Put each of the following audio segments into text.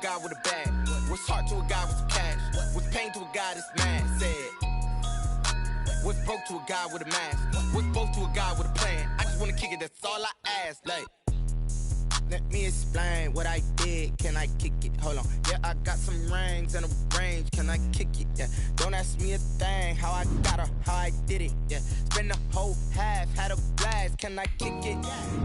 a guy with a bag? What's heart to a guy with some cash? What's pain to a guy that's mad? Said. What's broke to a guy with a mask? What's both to a guy with a plan? I just wanna kick it, that's all I ask. Like, let me explain what I did. Can I kick it? Hold on. Yeah, I got some rings and a range. Can I kick it? Yeah. Don't ask me a thing. How I got her, how I did it. Yeah. Spend the whole half, had a blast. Can I kick it?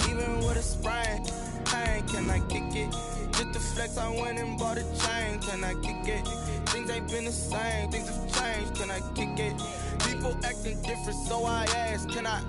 Even with a sprain. Pain, can I kick it? Just the flex, I went and bought a chain. Can I kick it? Things ain't been the same. Things have changed. Can I kick it? People acting different, so I ask. Can I?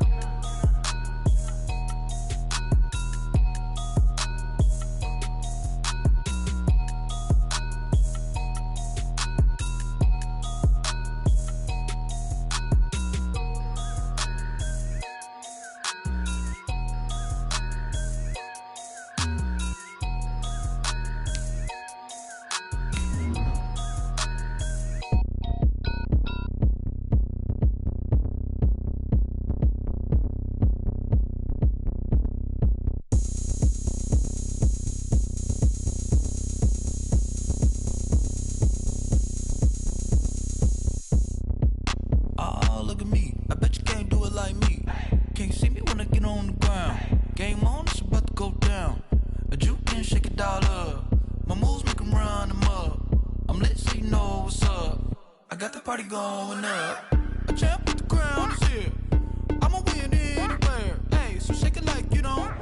Going up, a champ with the crown is here. I'ma win anywhere. Hey, so shake it like you don't.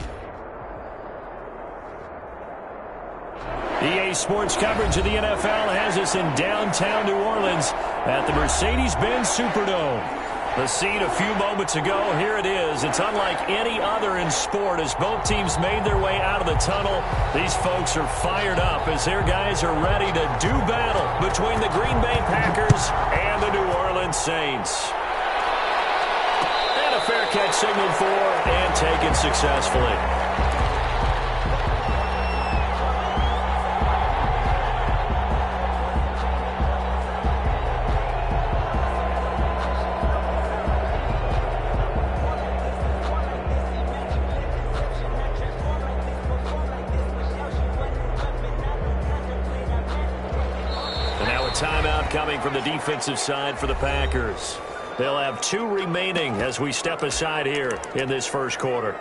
EA Sports coverage of the NFL has us in downtown New Orleans at the Mercedes-Benz Superdome. The scene a few moments ago, here it is. It's unlike any other in sport as both teams made their way out of the tunnel. These folks are fired up as their guys are ready to do battle between the Green Bay Packers and the New Orleans Saints. And a fair catch signaled for and taken successfully. Timeout coming from the defensive side for the Packers. They'll have 2 remaining as we step aside here in this first quarter.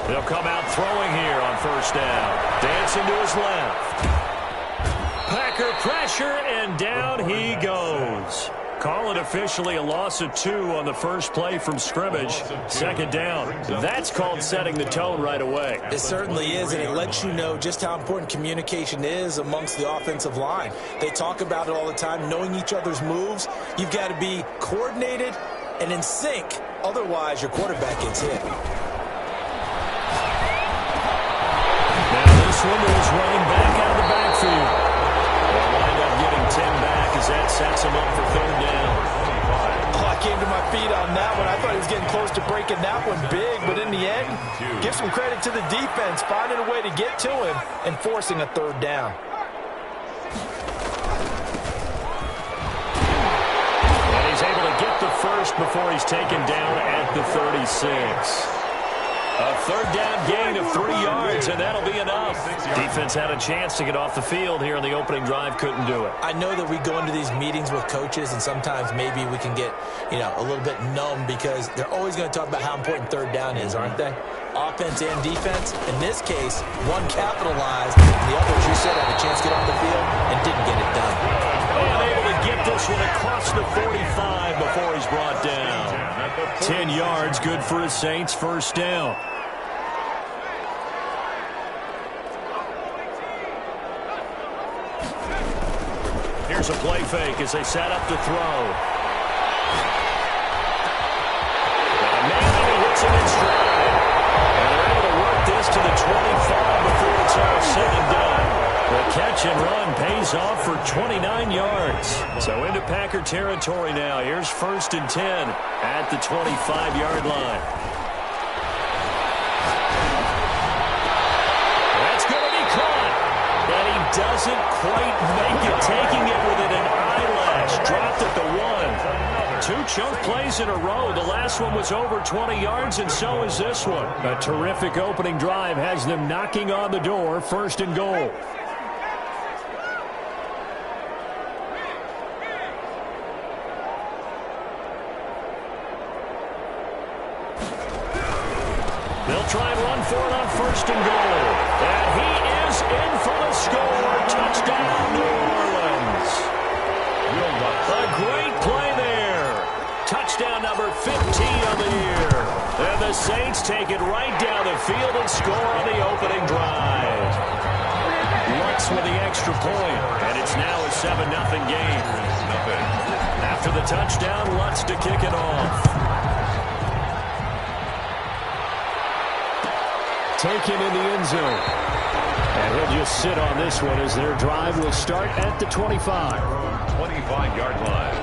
They'll come out throwing here on first down. Dancing to his left. Packer pressure, and down he goes. Call it officially a loss of 2 on the first play from scrimmage. Second down. That's called setting the tone right away. It certainly is, and it lets you know just how important communication is amongst the offensive line. They talk about it all the time, knowing each other's moves. You've got to be coordinated and in sync. Otherwise, your quarterback gets hit. This one is running back out of the backfield. They'll wind up getting 10 back as that sets him up for third down. Oh, I came to my feet on that one. I thought he was getting close to breaking that one big, but in the end, give some credit to the defense, finding a way to get to him and forcing a third down. And he's able to get the first before he's taken down at the 36. A third down gain of 3 yards, and that'll be enough. Defense had a chance to get off the field here in the opening drive, couldn't do it. I know that we go into these meetings with coaches, and sometimes maybe we can get, a little bit numb because they're always going to talk about how important third down is, aren't they? Offense and defense. In this case, one capitalized, and the other, as you said, had a chance to get off the field and didn't get it done. And able to get this one across the 45 before he's brought down. 10 yards, good for his Saints, first down. Here's a play fake as they set up to throw. And man, he hits him in stride. And they're able to work this to the 20. Catch and run pays off for 29 yards. So into Packer territory now. Here's 1st and 10 at the 25-yard line. That's going to be caught. And he doesn't quite make it, taking it within an eyelash. Dropped at the 1. 2 chunk plays in a row. The last one was over 20 yards, and so is this one. A terrific opening drive has them knocking on the door. 1st and goal. They'll try and run for it on 1st and goal. And he is in for the score. Touchdown, New Orleans. A great play there. Touchdown number 15 of the year. And the Saints take it right down the field and score on the opening drive. Lutz with the extra point, and it's now a 7-0 game. After the touchdown, Lutz to kick it off. Taken in the end zone. And he'll just sit on this one as their drive will start at the 25. 25-yard line.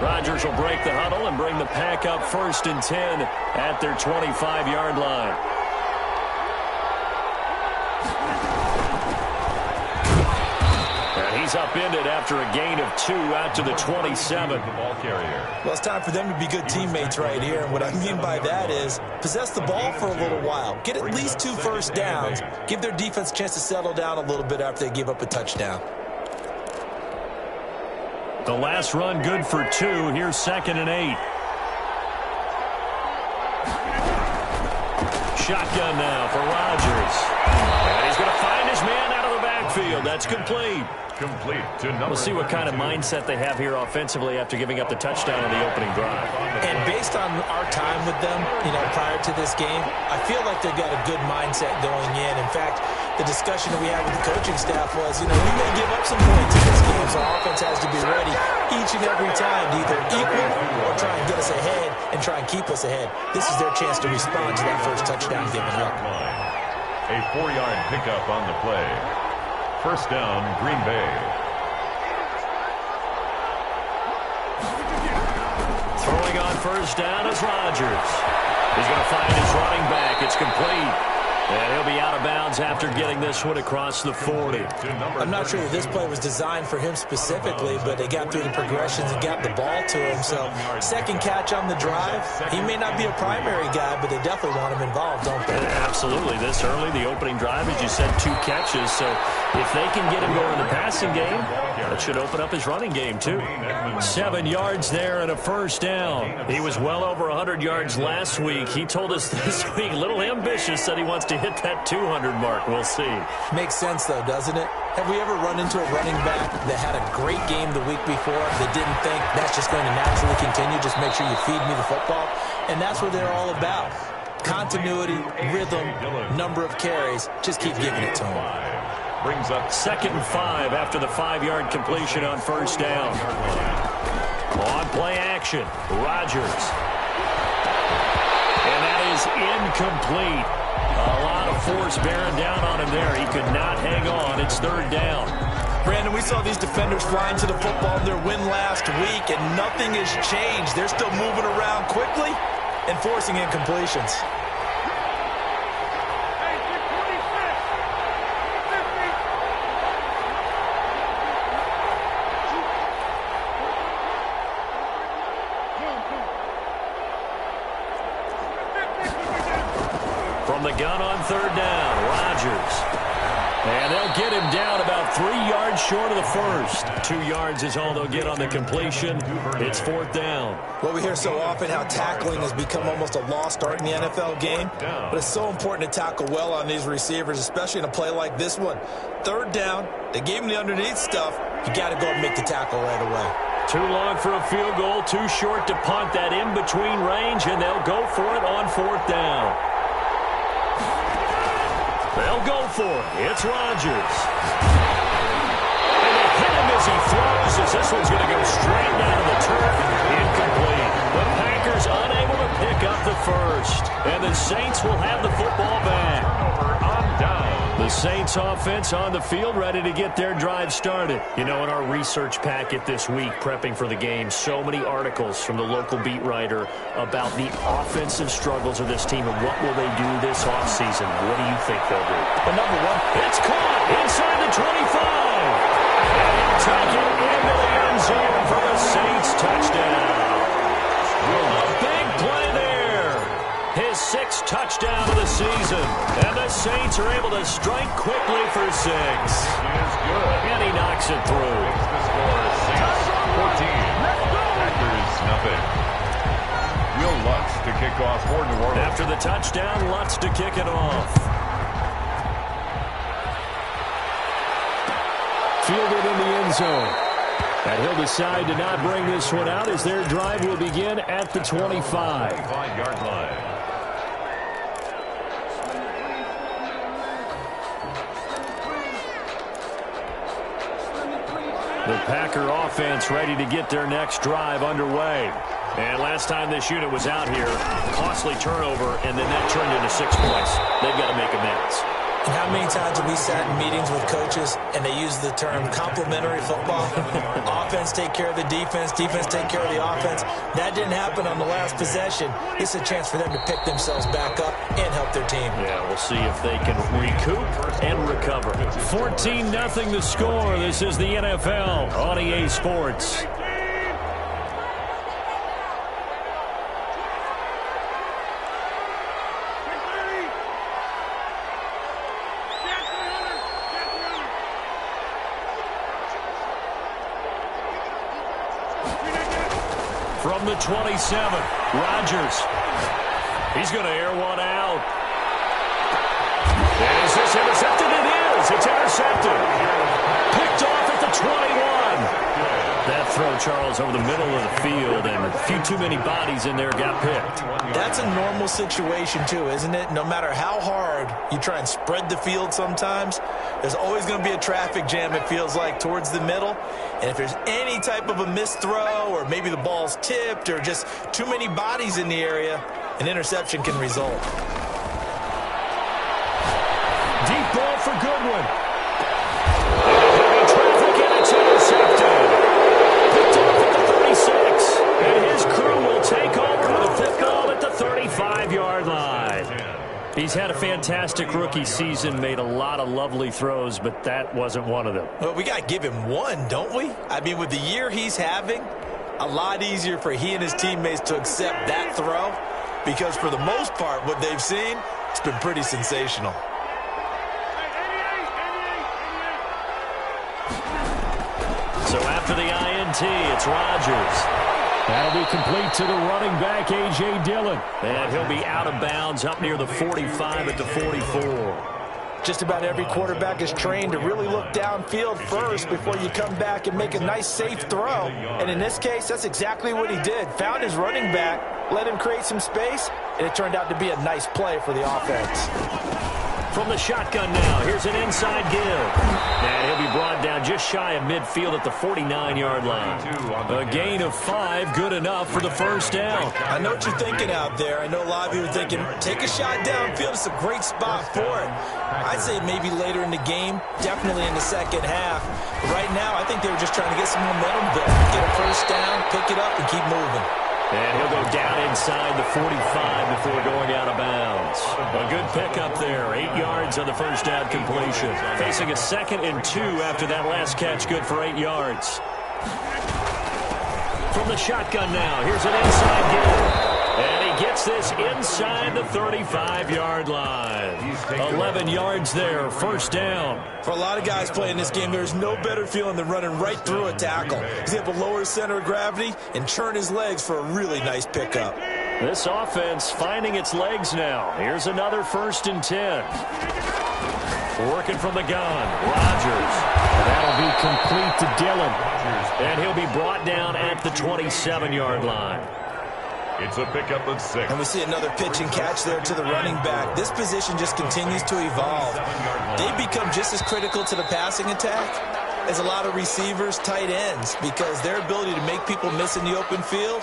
Rodgers will break the huddle and bring the Pack up 1st and 10 at their 25-yard line. And he's upended after a gain of 2 out to the 27. Well, it's time for them to be good teammates right here. And what I mean by that is possess the ball for a little while. Get at least 2 first downs. Give their defense a chance to settle down a little bit after they give up a touchdown. The last run good for 2. Here's 2nd and 8. Shotgun now for Rodgers. And he's going to find his man out of the backfield. That's complete. We'll see what kind of mindset they have here offensively after giving up the touchdown in the opening drive. And based on our time with them, prior to this game, I feel like they've got a good mindset going in. In fact, the discussion that we had with the coaching staff was, we may give up some points in this game, so our offense has to be ready each and every time to either equal or try and get us ahead and try and keep us ahead. This is their chance to respond to that first touchdown given up. A 4-yard pickup on the play. 1st down, Green Bay. Throwing on 1st down is Rodgers. He's going to find his running back. It's complete. And he'll be out of bounds after getting this one across the 40. I'm not sure that this play was designed for him specifically, but they got through the progressions and got the ball to him. So, 2nd catch on the drive. He may not be a primary guy, but they definitely want him involved, don't they? Absolutely. This early, the opening drive, as you said, 2 catches. So, if they can get him going in the passing game, that should open up his running game, too. 7 yards there and a 1st down. He was well over 100 yards last week. He told us this week, a little ambitious, said he wants to hit that 200 mark. We'll see. Makes sense, though, doesn't it? Have we ever run into a running back that had a great game the week before that didn't think that's just going to naturally continue? Just make sure you feed me the football. And that's what they're all about. Continuity, rhythm, number of carries. Just keep giving it to them. Brings up 2nd and 5 after the 5-yard completion on 1st down. On play action, Rodgers. And that is incomplete. A lot of force bearing down on him there. He could not hang on. It's 3rd down. Brandon, we saw these defenders flying to the football in their win last week, and nothing has changed. They're still moving around quickly and forcing incompletions. From the gun on 3rd down, Rodgers. And they'll get him down about 3 yards short of the 1st. 2 yards is all they'll get on the completion. It's 4th down. Well, we hear so often how tackling has become almost a lost art in the NFL game. But it's so important to tackle well on these receivers, especially in a play like this one. 3rd down, they gave him the underneath stuff. You got to go and make the tackle right away. Too long for a field goal, too short to punt. That in-between range, and they'll go for it on 4th down. They'll go for it. It's Rodgers. And they hit him as he throws, as this one's going to go straight down the turf. Incomplete. The Packers unable to pick up the first. And the Saints will have the football back. On down. The Saints offense on the field, ready to get their drive started. You know, in our research packet this week, prepping for the game, so many articles from the local beat writer about the offensive struggles of this team and what will they do this offseason. What do you think they'll do? Well, number one, It's caught inside the 25. And he'll take it into the end zone for the Saints touchdown. A big play there. His 6th touchdown of the season. And the Saints are able to strike quickly for 6. He is good. And he knocks it through. Makes the score Saints 14. Packers nothing. Will Lutz to kick off for New Orleans. After the touchdown, Lutz to kick it off. Fielded in the end zone. And he'll decide to not bring this one out as their drive will begin at the 25. 25-yard line. The Packer offense ready to get their next drive underway. And last time this unit was out here, costly turnover, and then that turned into 6 points. They've got to make amends. and how many times have we sat in meetings with coaches and they use the term complementary football? Offense take care of the defense, defense take care of the offense. That didn't happen on the last possession. It's a chance for them to pick themselves back up and help their team. Yeah, we'll see if they can recoup and recover. 14-0 the score. This is the NFL on EA Sports. From the 27, Rodgers. He's going to air one out. And is this intercepted? It is. It's intercepted. Picked off at the 21. That throw, Charles, over the middle of the field, and a few too many bodies in there got picked. That's a normal situation, too, isn't it? No matter how hard you try and spread the field sometimes, there's always going to be a traffic jam, it feels like, towards the middle. And if there's any type of a missed throw, or maybe the ball's tipped, or just too many bodies in the area, an interception can result. Deep ball for Goodwin. Heavy traffic, and it's intercepted. Picked off at the 36. And his crew will take over with a pick ball at the 35-yard line. He's had a fantastic rookie season, made a lot of lovely throws, but that wasn't one of them. Well, we got to give him one, don't we? I mean, with the year he's having, a lot easier for he and his teammates to accept that throw, because for the most part, what they've seen, it's been pretty sensational. So after the INT, it's Rodgers. That'll be complete to the running back, A.J. Dillon. And he'll be out of bounds up near the 45 at the 44. Just about every quarterback is trained to really look downfield first before you come back and make a nice, safe throw. And in this case, that's exactly what he did. Found his running back, let him create some space, and it turned out to be a nice play for the offense. From the shotgun now, here's an inside give. And he'll be brought down just shy of midfield at the 49-yard line. A gain of 5, good enough for the first down. I know what you're thinking out there. I know a lot of you are thinking, take a shot downfield. It's a great spot for it. I'd say maybe later in the game, definitely in the second half. But right now, I think they were just trying to get some momentum built. Get a first down, pick it up, and keep moving. And he'll go down inside the 45 before going out of bounds. A good pickup there. 8 yards on the first down completion. Facing a 2nd and 2 after that last catch. Good for 8 yards. From the shotgun now, here's an inside give. And he gets this inside the 35-yard line. 11 yards there, first down. For a lot of guys playing this game, there's no better feeling than running right through a tackle. He's able to lower his center of gravity and churn his legs for a really nice pickup. This offense finding its legs now. Here's another 1st and 10. Working from the gun. Rodgers. That'll be complete to Dillon. And he'll be brought down at the 27-yard line. It's a pickup of 6. And we see another pitch and catch there to the running back. This position just continues to evolve. They become just as critical to the passing attack as a lot of receivers, tight ends, because their ability to make people miss in the open field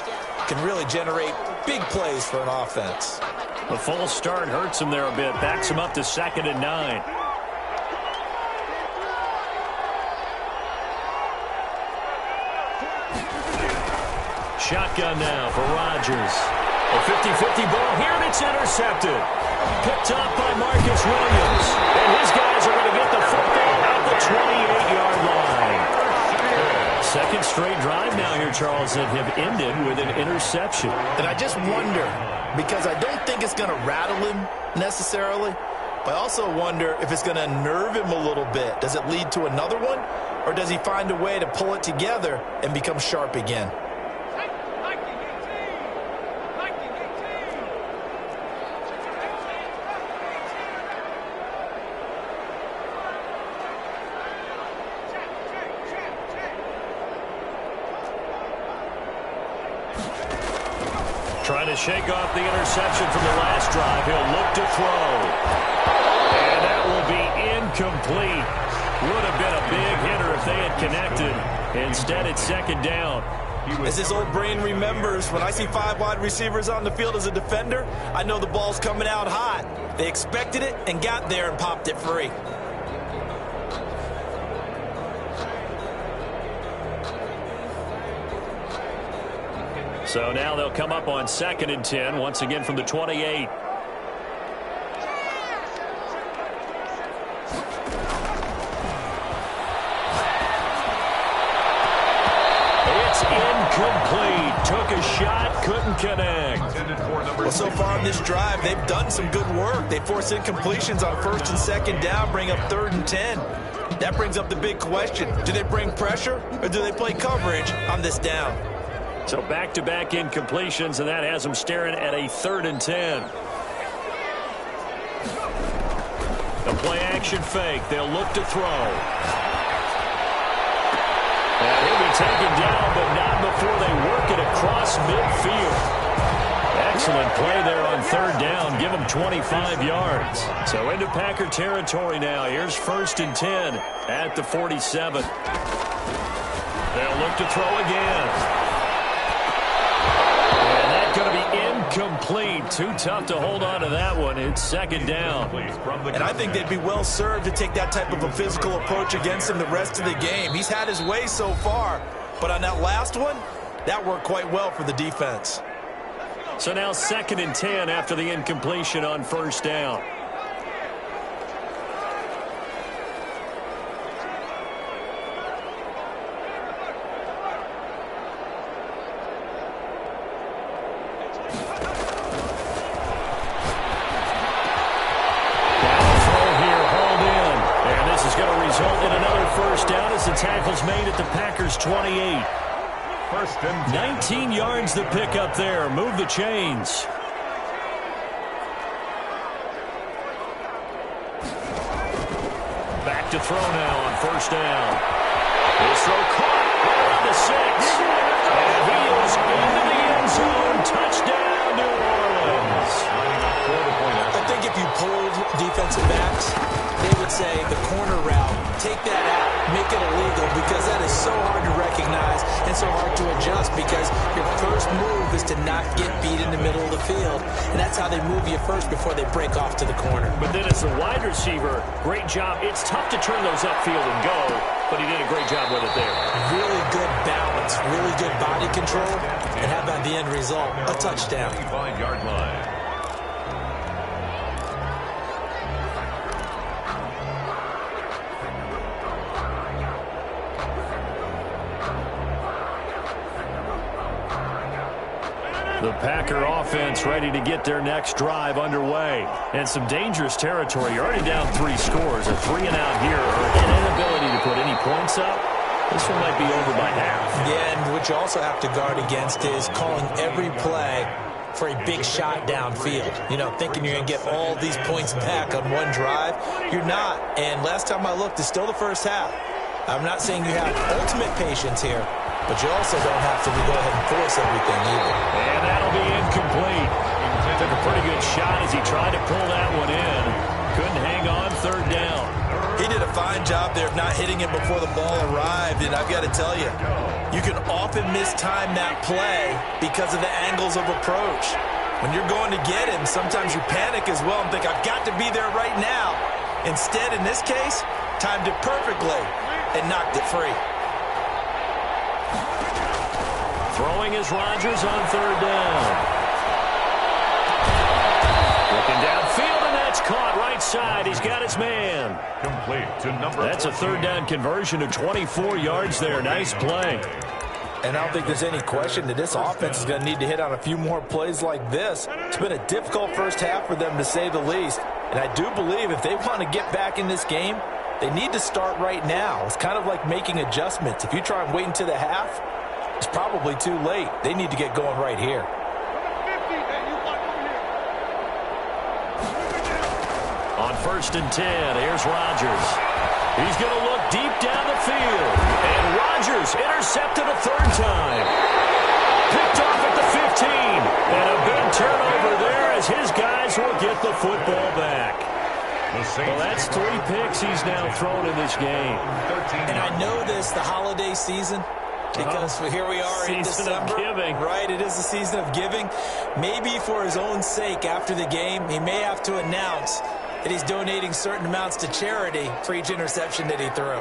can really generate big plays for an offense. The false start hurts him there a bit. Backs him up to 2nd and 9. Shotgun now for Rodgers. A 50-50 ball here, and it's intercepted. Picked up by Marcus Williams. And his guys are going to get the football at the 28-yard line. Second straight drive now here, Charles, that have ended with an interception. And I just wonder, because I don't think it's going to rattle him necessarily, but I also wonder if it's going to unnerve him a little bit. Does it lead to another one, or does he find a way to pull it together and become sharp again? Trying to shake off the interception from the last drive. He'll look to throw. And that will be incomplete. Would have been a big hitter if they had connected. Instead, it's 2nd down. As his old brain remembers, when I see 5 wide receivers on the field as a defender, I know the ball's coming out hot. They expected it and got there and popped it free. So now they'll come up on 2nd and 10, once again from the 28. It's incomplete. Took a shot, couldn't connect. Well, so far on this drive, they've done some good work. They force incompletions on 1st and 2nd down, bring up 3rd and 10. That brings up the big question. Do they bring pressure, or do they play coverage on this down? So back-to-back incompletions, and that has them staring at a 3rd and 10. The play-action fake. They'll look to throw. And he'll be taken down, but not before they work it across midfield. Excellent play there on 3rd down. Give them 25 yards. So into Packer territory now. Here's 1st and 10 at the 47. They'll look to throw again. Going to be incomplete. Too tough to hold on to that one. It's 2nd down. And I think they'd be well served to take that type of a physical approach against him the rest of the game. He's had his way so far, but on that last one, that worked quite well for the defense. So now 2nd and 10 after the incompletion on 1st down. Tackles made at the Packers' 28. 19 yards the pick up there. Move the chains. Back to throw now on 1st down. This throw caught around the 6. And he is into the end zone. Touchdown, New Orleans. I think if you pulled defensive backs, they would say the corner route, take that out, make it illegal, because that is so hard to recognize and so hard to adjust, because your first move is to not get beat in the middle of the field, and that's how they move you first before they break off to the corner. But then as a wide receiver, great job. It's tough to turn those upfield and go, but he did a great job with it there. Really good balance, really good body control, and how about the end result? A touchdown. 25-yard line. The Packer offense ready to get their next drive underway. And some dangerous territory. You're already down 3 scores. A 3-and-out here, or an inability to put any points up. This one might be over by half. Yeah, and what you also have to guard against is calling every play for a big shot downfield. You know, thinking you're going to get all these points back on one drive. You're not. And last time I looked, it's still the first half. I'm not saying you have ultimate patience here, but you also don't have to go ahead and force everything either. And that'll be incomplete. Took a pretty good shot as he tried to pull that one in. Couldn't hang on, third down. He did a fine job there of not hitting it before the ball arrived, and I've got to tell you, you can often mistime that play because of the angles of approach. When you're going to get him, sometimes you panic as well and think, I've got to be there right now. Instead, in this case, timed it perfectly and knocked it free. Throwing is Rodgers on third down. Looking downfield, and that's caught right side. He's got his man. Complete to number That's a third down conversion of 24 yards there. Nice play. And I don't think there's any question that this offense is going to need to hit on a few more plays like this. It's been a difficult first half for them, to say the least. And I do believe if they want to get back in this game, they need to start right now. It's kind of like making adjustments. If you try and wait until the half, it's probably too late. They need to get going right here. On 1st and 10, here's Rodgers. He's going to look deep down the field. And Rodgers intercepted a third time. Picked off at the 15. And a big turnover there as his guys will get the football back. Well, that's 3 picks he's now thrown in this game. And I know this, the holiday season, because here we are in December. Season of giving. Right, it is the season of giving. Maybe for his own sake after the game, he may have to announce that he's donating certain amounts to charity for each interception that he threw.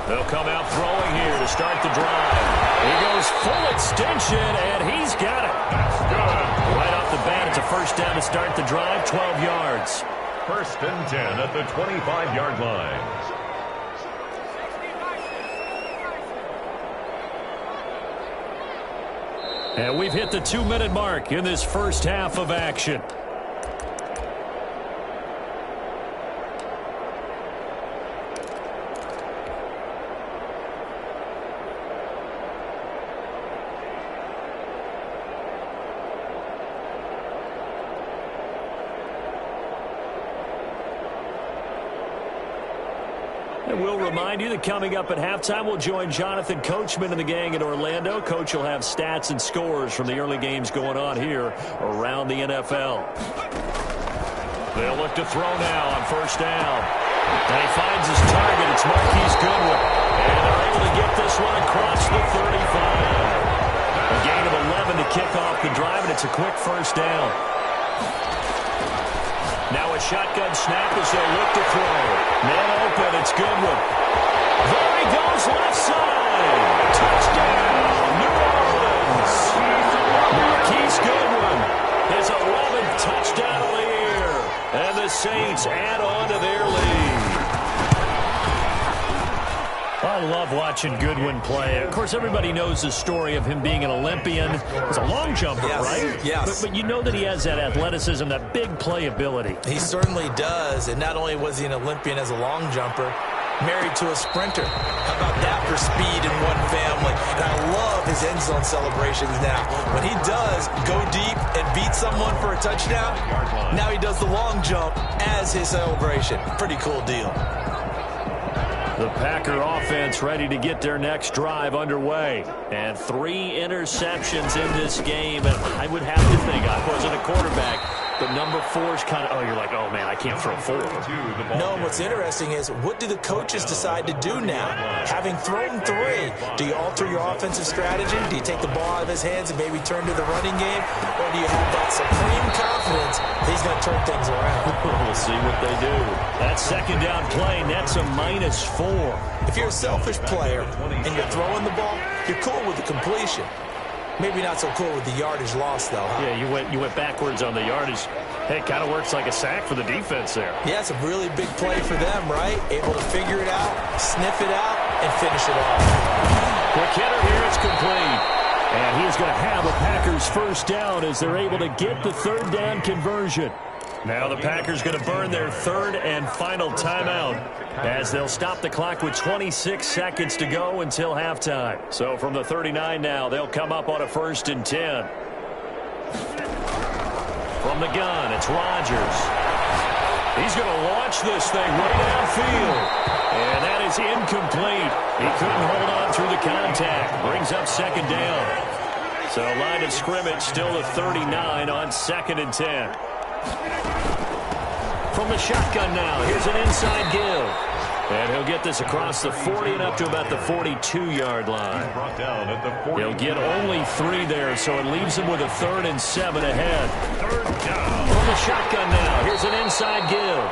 They'll come out throwing here to start the drive. He goes full extension, and he's got it. That's good. Right off the bat, it's a first down to start the drive, 12 yards. 1st and 10 at the 25-yard line. And we've hit the 2-minute mark in this first half of action. And we'll remind you that coming up at halftime, we'll join Jonathan Coachman and the gang in Orlando. Coach will have stats and scores from the early games going on here around the NFL. They'll look to throw now on first down. And he finds his target. It's Marquise Goodwin. And they're able to get this one across the 35. A gain of 11 to kick off the drive, and it's a quick first down. Now a shotgun snap as they look to throw. Man open, it's Goodwin. There he goes, left side. Touchdown, New Orleans. Marquise Goodwin, his 11th touchdown of the year. And the Saints add on to their lead. I love watching Goodwin play. Of course, everybody knows the story of him being an Olympian. He's a long jumper, right? Yes. But you know that he has that athleticism, that big playability. He certainly does. And not only was he an Olympian as a long jumper, married to a sprinter. How about that for speed in one family? And I love his end zone celebrations now. When he does go deep and beat someone for a touchdown, now he does the long jump as his celebration. Pretty cool deal. The Packer offense ready to get their next drive underway. And 3 interceptions in this game. And I would have to think, I wasn't a quarterback, but number 4 is kind of, you're like, oh, man, I can't throw 4. No, what's interesting is, what do the coaches decide to do now? Having thrown 3, do you alter your offensive strategy? Do you take the ball out of his hands and maybe turn to the running game? Or do you have that supreme confidence that he's going to turn things around? We'll see what they do. That second down play, that's a -4. If you're a selfish player and you're throwing the ball, you're cool with the completion. Maybe not so cool with the yardage loss, though, huh? Yeah, you went backwards on the yardage. Hey, it kind of works like a sack for the defense there. Yeah, it's a really big play for them, right? Able to figure it out, sniff it out, and finish it off. Quick hitter here, it's complete. And he is going to have a Packers first down as they're able to get the third down conversion. Now the Packers going to burn their third and final timeout as they'll stop the clock with 26 seconds to go until halftime. So from the 39 now, they'll come up on a 1st and 10. From the gun, it's Rodgers. He's going to launch this thing way downfield. And that is incomplete. He couldn't hold on through the contact. Brings up 2nd down. So line of scrimmage still the 39 on 2nd and 10. From the shotgun now, here's an inside give. And he'll get this across the 40 and up to about the 42-yard line. He'll get only 3 there, so it leaves him with a 3rd and 7 ahead. From the shotgun now, here's an inside give.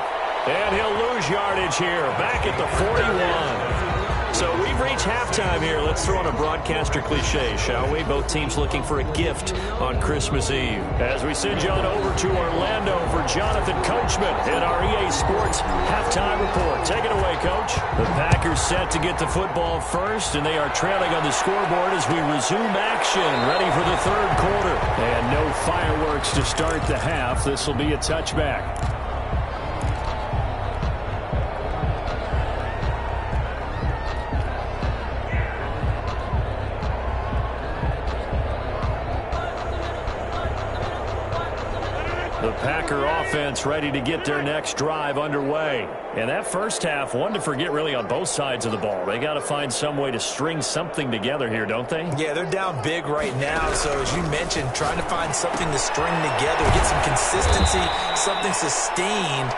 And he'll lose yardage here, back at the 41. So we've reached halftime here. Let's throw in a broadcaster cliche, shall we? Both teams looking for a gift on Christmas Eve. As we send you on over to Orlando for Jonathan Coachman in our EA Sports halftime report. Take it away, Coach. The Packers set to get the football first, and they are trailing on the scoreboard as we resume action, ready for the 3rd quarter. And no fireworks to start the half. This will be a touchback. The Packer offense ready to get their next drive underway. And that first half, one to forget really on both sides of the ball. They got to find some way to string something together here, don't they? Yeah, they're down big right now. So as you mentioned, trying to find something to string together, get some consistency, something sustained,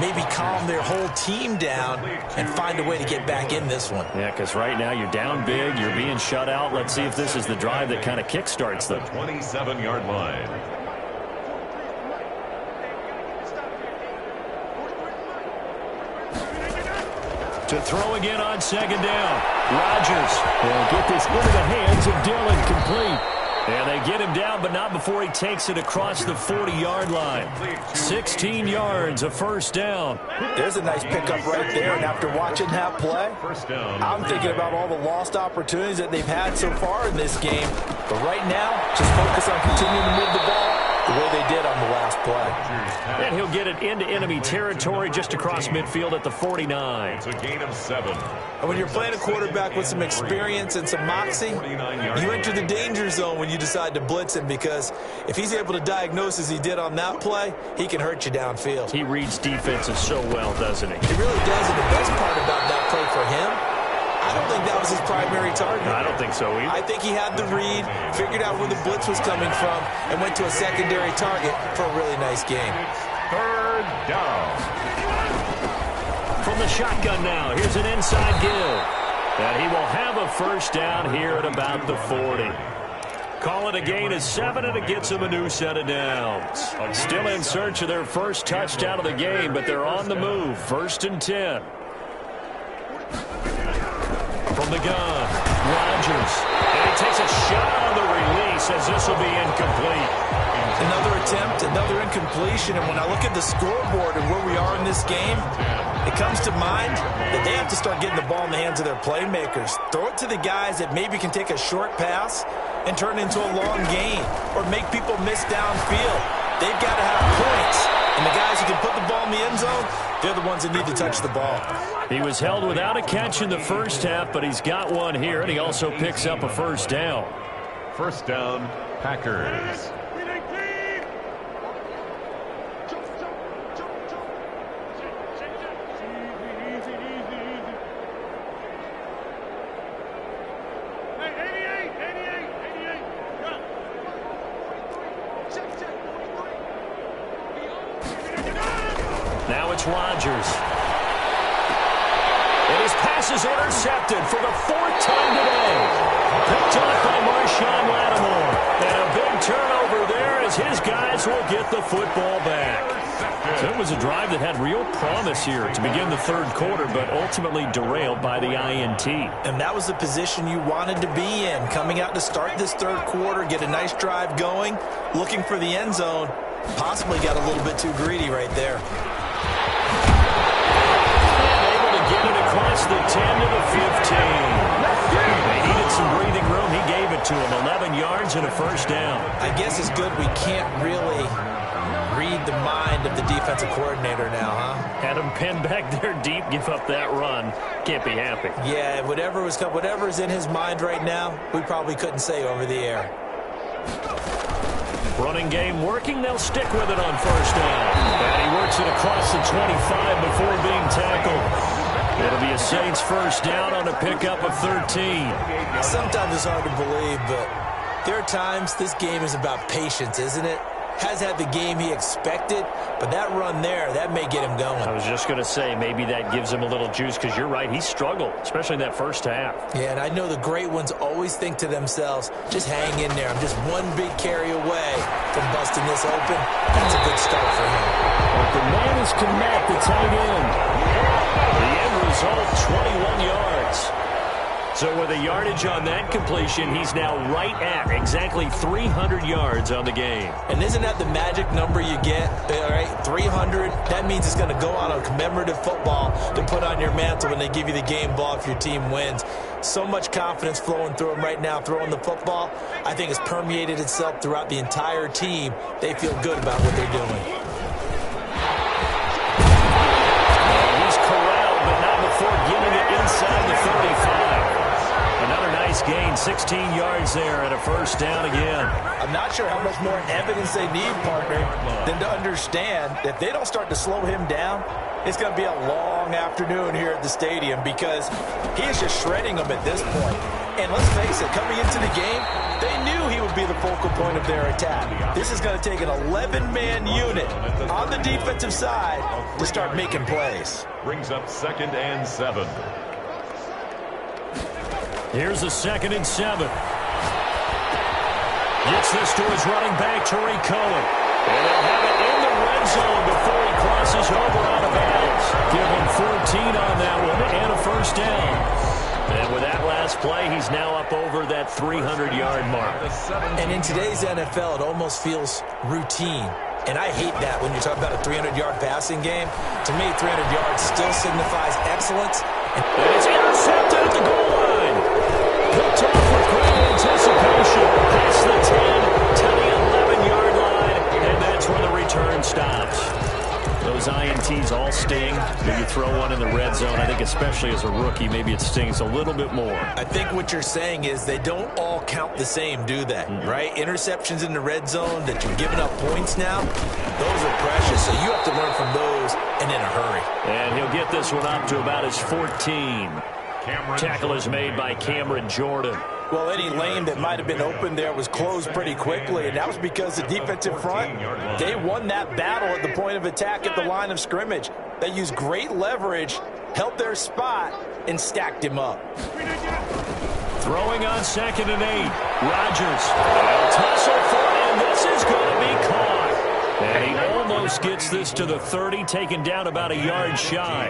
maybe calm their whole team down and find a way to get back in this one. Yeah, because right now you're down big, you're being shut out. Let's see if this is the drive that kind of kickstarts them. 27-yard line. To throw again on 2nd down. Rodgers will get this into the hands of Dillon, complete. And they get him down, but not before he takes it across the 40-yard line. 16 yards, a 1st down. There's a nice pickup right there, and after watching that play, I'm thinking about all the lost opportunities that they've had so far in this game. But right now, just focus on continuing to move the ball the way they did on the last play. And he'll get it into enemy territory just across midfield at the 49. It's a gain of 7. And when you're playing a quarterback with some experience and some moxie, you enter the danger zone when you decide to blitz him, because if he's able to diagnose as he did on that play, he can hurt you downfield. He reads defenses so well, doesn't he? He really does, and the best part about that play for him, I don't think that was his primary target. No, I don't think so either. I think he had the read, figured out where the blitz was coming from, and went to a secondary target for a really nice game. 3rd down. From the shotgun now, here's an inside give. And he will have a 1st down here at about the 40. Call it a gain of 7, and it gets them a new set of downs. Still in search of their first touchdown of the game, but they're on the move. 1st and 10. From the gun, Rodgers. And he takes a shot on the release as this will be incomplete. Another attempt, another incompletion, and when I look at the scoreboard and where we are in this game, it comes to mind that they have to start getting the ball in the hands of their playmakers. Throw it to the guys that maybe can take a short pass and turn it into a long gain or make people miss downfield. They've got to have points, and the guys who can put the ball in the end zone, they're the ones that need to touch the ball. He was held without a catch in the first half, but he's got one here, and he also picks up a 1st down. 1st down, Packers. Now it's Rodgers. And his pass is intercepted for the 4th time today. Picked off by Marshawn Lattimore. And a big turnover there as his guys will get the football back. So it was a drive that had real promise here to begin the 3rd quarter, but ultimately derailed by the INT. And that was the position you wanted to be in, coming out to start this 3rd quarter, get a nice drive going, looking for the end zone. Possibly got a little bit too greedy right there. Get it across the 10 to the 15. They needed some breathing room. He gave it to him. 11 yards and a 1st down. I guess it's good we can't really read the mind of the defensive coordinator now, huh? Had him pinned back there deep, give up that run. Can't be happy. Yeah, whatever is in his mind right now, we probably couldn't say over the air. Running game working. They'll stick with it on first down. And he works it across the 25 before being tackled. It'll be a Saints first down on a pickup of 13. Sometimes it's hard to believe, but there are times this game is about patience, isn't it? Has had the game he expected, but that run there, that may get him going. I was just going to say, maybe that gives him a little juice, because you're right, he struggled, especially in that first half. Yeah, and I know the great ones always think to themselves, just hang in there. I'm just one big carry away from busting this open. That's a good start for him. But the man is Kmet, the tight end. The end result, 21 yards. So with a yardage on that completion, he's now right at exactly 300 yards on the game. And isn't that the magic number you get? All right, 300. That means it's going to go on a commemorative football to put on your mantle when they give you the game ball if your team wins. So much confidence flowing through him right now, throwing the football. I think it's permeated itself throughout the entire team. They feel good about what they're doing. He's corralled, but not before getting it inside the 35. Another nice gain, 16 yards there and a first down again. I'm not sure how much more evidence they need, partner, than to understand that if they don't start to slow him down, it's going to be a long afternoon here at the stadium, because he is just shredding them at this point. And let's face it, coming into the game, they knew he would be the focal point of their attack. This is going to take an 11-man unit on the defensive side to start making plays. Brings up 2nd and 7. Here's a 2nd and 7. Gets this to his running back, Tariq Cohen. And they'll have it in the red zone before he crosses over out of bounds. Give him 14 on that one and a first down. And with that last play, he's now up over that 300-yard mark. And in today's NFL, it almost feels routine. And I hate that when you talk about a 300-yard passing game. To me, 300 yards still signifies excellence. And it's intercepted at the goal line. Picked off with great anticipation. Past the 10 to the 11-yard line. And that's where the return stops. Those INTs all sting. When you throw one in the red zone, I think especially as a rookie, maybe it stings a little bit more. I think what you're saying is they don't all count the same, do they? Right? Interceptions in the red zone that you're giving up points now, those are precious. So you have to learn from those and in a hurry. And he'll get this one up to about his 14. Tackle is made by Cameron Jordan. Well, any lane that might have been open there was closed pretty quickly, and that was because the defensive front, they won that battle at the point of attack at the line of scrimmage. They used great leverage, held their spot, and stacked him up. Throwing on 2nd and 8. Rodgers. A tussle for him. This is going to be caught. And he almost gets this to the 30, taken down about a yard shy.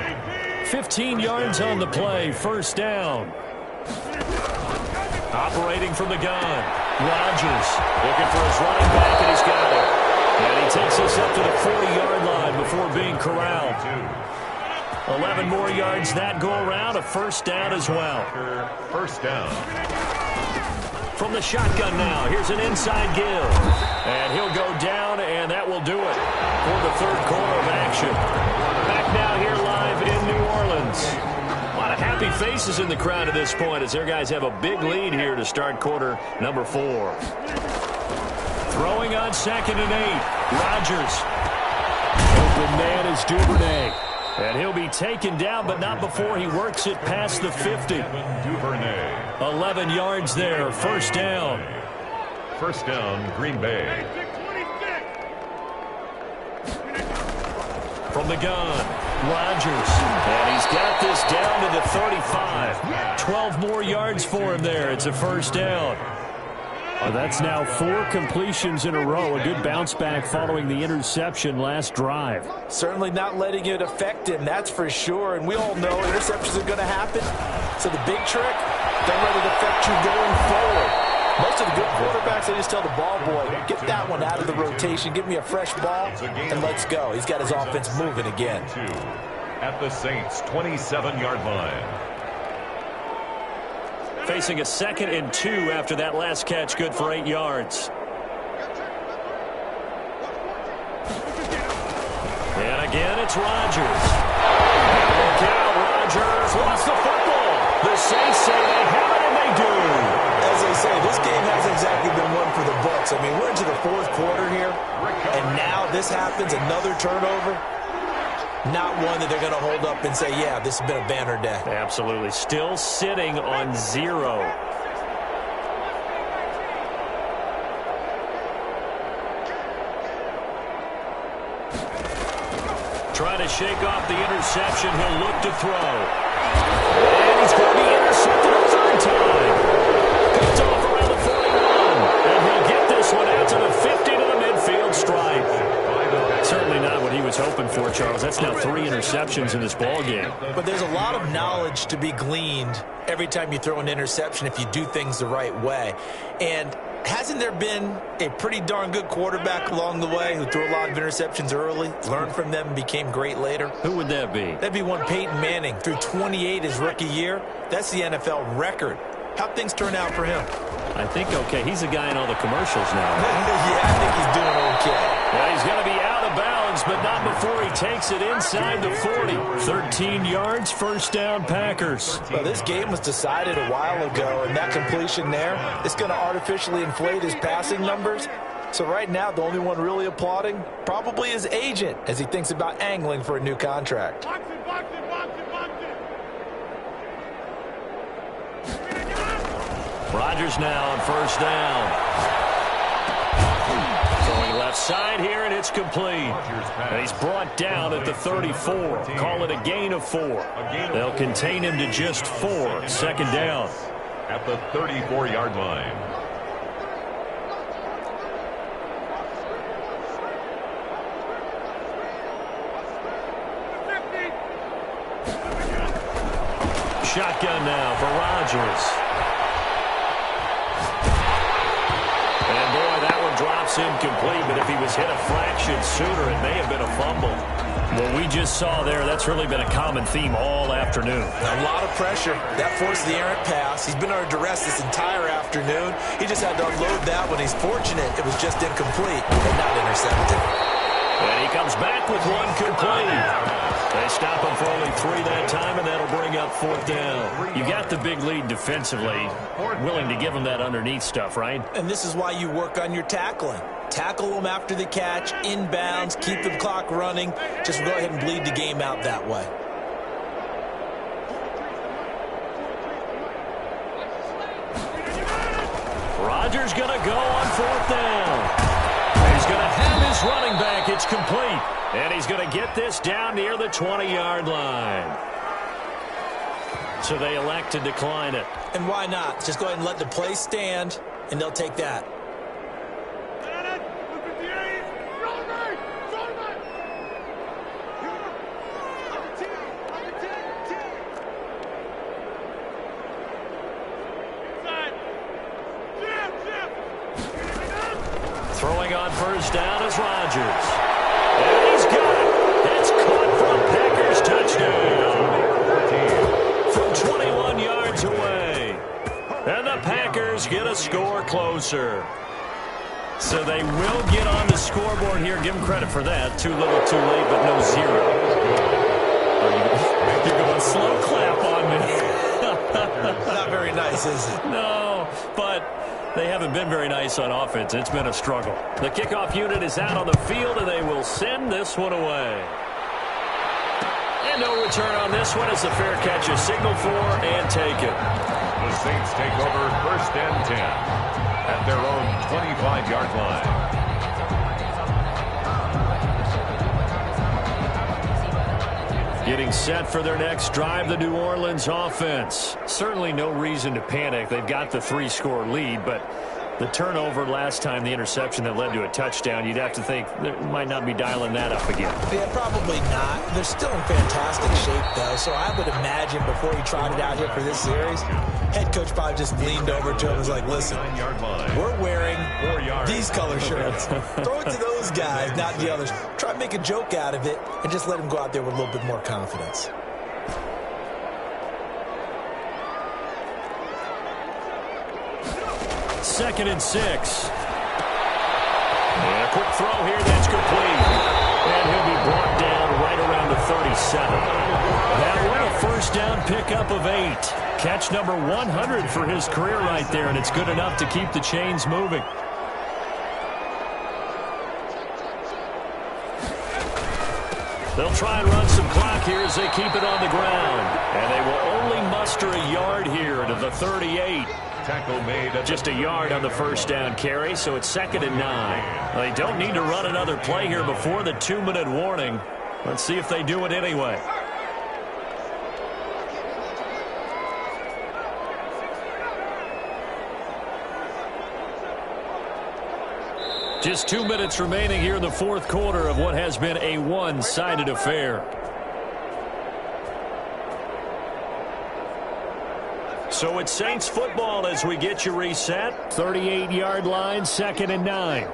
15 yards on the play, first down. Operating from the gun. Rodgers looking for his running back, and he's got it. And he takes us up to the 40-yard line before being corralled. 11 more yards that go around, a first down as well. First down. From the shotgun now, here's an inside give. And he'll go down, and that will do it for the third quarter of action. Back now here live in New Orleans. A lot of happy faces in the crowd at this point as their guys have a big lead here to start quarter number 4. Throwing on 2nd and 8. Rodgers. Open man is Duvernay. And he'll be taken down, but not before he works it past the 50. Duvernay. 11 yards there, first down. First down, Green Bay. From the gun, Rodgers. And he's got this down to the 35. 12 more yards for him there. It's a first down. That's now 4 completions in a row. A good bounce back following the interception last drive. Certainly not letting it affect him, that's for sure. And we all know interceptions are going to happen. So the big trick, don't let it affect you going forward. Most of the good quarterbacks, they just tell the ball boy, get that one out of the rotation, give me a fresh ball, and let's go. He's got his offense moving again. At the Saints' 27-yard line. Facing a 2nd and 2 after that last catch, good for 8 yards. again, it's Rodgers. Look out, Rodgers lost the football. The Saints say they have it, and they do. As they say, this game hasn't exactly been one for the books. I mean, we're into the fourth quarter here, and now this happens, another turnover. Not one that they're going to hold up and say, yeah, this has been a banner day. Absolutely. Still sitting on 0. Trying to shake off the interception. He'll look to throw. And he's going to be intercepted a third time. Picked off around the 41. And he'll get this one out to the 50 to the midfield stripe. Certainly not what he was hoping for, Charles. That's now 3 interceptions in this ball game. But there's a lot of knowledge to be gleaned every time you throw an interception if you do things the right way. And hasn't there been a pretty darn good quarterback along the way who threw a lot of interceptions early, learned from them, and became great later? Who would that be? That'd be one Peyton Manning. Threw 28 his rookie year. That's the NFL record. How'd things turn out for him? I think okay. He's the guy in all the commercials now. Yeah, I think he's doing okay. Yeah, he's going to be out of bounds, but not before he takes it inside the 40. 13 yards, first down, Packers. Well, this game was decided a while ago, and that completion there is going to artificially inflate his passing numbers. So right now, the only one really applauding probably his agent as he thinks about angling for a new contract. Rodgers now on first down. Going left side here, and it's complete. And he's brought down at the 34. Call it a gain of 4. They'll contain him to just 4. Second down. At the 34-yard line. Shotgun now for Rodgers. And boy, that one drops incomplete, but if he was hit a fraction sooner, it may have been a fumble. What we just saw there, that's really been a common theme all afternoon. A lot of pressure. That forced the errant pass. He's been under duress this entire afternoon. He just had to unload that one. He's fortunate it was just incomplete and not intercepted. And he comes back with one complete. They stop him for only 3 that time, and that'll bring up fourth down. You got the big lead defensively, willing to give him that underneath stuff, right? And this is why you work on your tackling. Tackle them after the catch, inbounds, keep the clock running. Just go ahead and bleed the game out that way. Rodgers going to go on fourth down. He's going to have his running back. It's complete. And he's going to get this down near the 20-yard line. So they elect to decline it. And why not? Just go ahead and let the play stand, and they'll take that. Throwing on first down is Rodgers. And he's got it. It's caught for a Packers touchdown. From 21 yards away. And the Packers get a score closer. So they will get on the scoreboard here. Give them credit for that. Too little, too late, but no 0. You're going slow clap on me. Not very nice, is it? No, but they haven't been very nice on offense. It's been a struggle. The kickoff unit is out on the field, and they will send this one away. And no return on this one as the fair catch is signaled for and taken. The Saints take over first and 10 at their own 25-yard line. Getting set for their next drive, the New Orleans offense. Certainly no reason to panic. They've got the 3-score lead, but the turnover last time, the interception that led to a touchdown, you'd have to think they might not be dialing that up again. Yeah, probably not. They're still in fantastic shape, though, so I would imagine before he trotted out here for this series, head coach probably just leaned over to him and was like, listen, we're wearing these color shirts. Throw it to those guys, not the others. Try to make a joke out of it and just let him go out there with a little bit more confidence. Second and 6. And a quick throw here that's complete. And he'll be brought down right That one, a first down pickup of 8. Catch number 100 for his career right there, and it's good enough to keep the chains moving. They'll try and run some clock here as they keep it on the ground. And they will only muster a yard here to the 38. Tackle made. Just a yard on the first down carry, so it's 2nd and 9. They don't need to run another play here before the 2-minute warning. Let's see if they do it anyway. Just 2 minutes remaining here in the fourth quarter of what has been a one-sided affair. So it's Saints football as we get you reset. 38-yard line, 2nd and 9.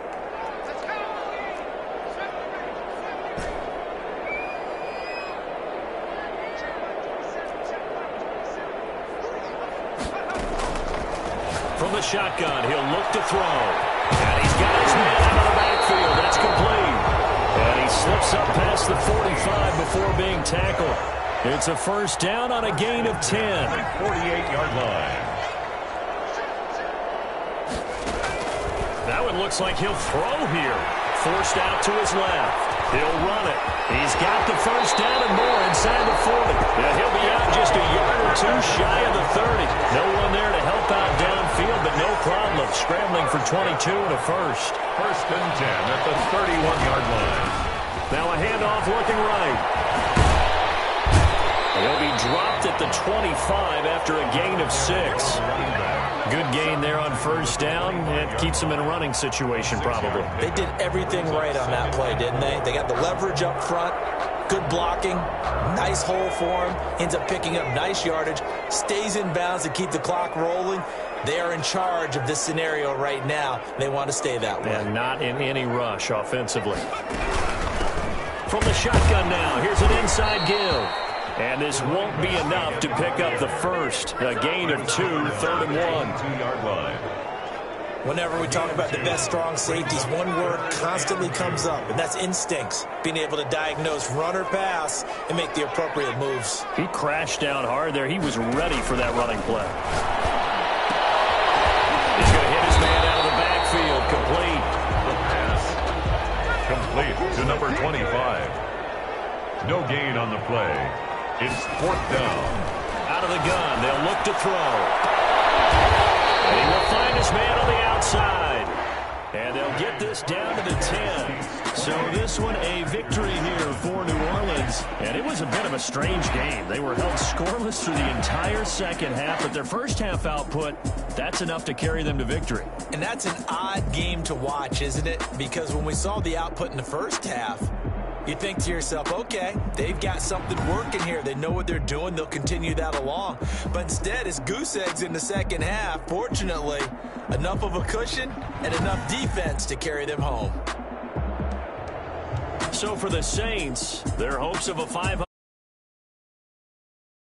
From the shotgun, he'll look to throw. And he's got his man out of the backfield. That's complete. And he slips up past the 45 before being tackled. It's a first down on a gain of 10. 48-yard line. That one looks like he'll throw here. Forced out to his left. He'll run it. He's got the first down and more inside the 40. Yeah, he'll be out just a yard or two shy of the 30. No one there to help out downfield, but no problem scrambling for 22 and a first. 1st and 10 at the 31-yard line. Now a handoff looking right. He'll be dropped at the 25 after a gain of 6. Good gain there on first down. It keeps them in a running situation probably. They did everything right on that play, didn't they? They got the leverage up front, good blocking, nice hole for him, ends up picking up nice yardage, stays in bounds to keep the clock rolling. They are in charge of this scenario right now. They want to stay that way. And not in any rush offensively. From the shotgun now, here's an inside give. And this won't be enough to pick up the first. A gain of 2, 3rd and 1. 2-yard line. Whenever we talk about the best strong safeties, one word constantly comes up, and that's instincts. Being able to diagnose run or pass and make the appropriate moves. He crashed down hard there. He was ready for that running play. He's going to hit his man out of the backfield. Complete. The pass. Complete to number 25. No gain on the play. It's 4th down. Out of the gun. They'll look to throw. And he will find his man on the outside. And they'll get this down to the 10. So this one a victory here for New Orleans. And it was a bit of a strange game. They were held scoreless through the entire second half. But their first half output, that's enough to carry them to victory. And that's an odd game to watch, isn't it? Because when we saw the output in the first half, you think to yourself, okay, they've got something working here. They know what they're doing. They'll continue that along. But instead, it's goose eggs in the second half. Fortunately, enough of a cushion and enough defense to carry them home. So for the Saints, their hopes of a 500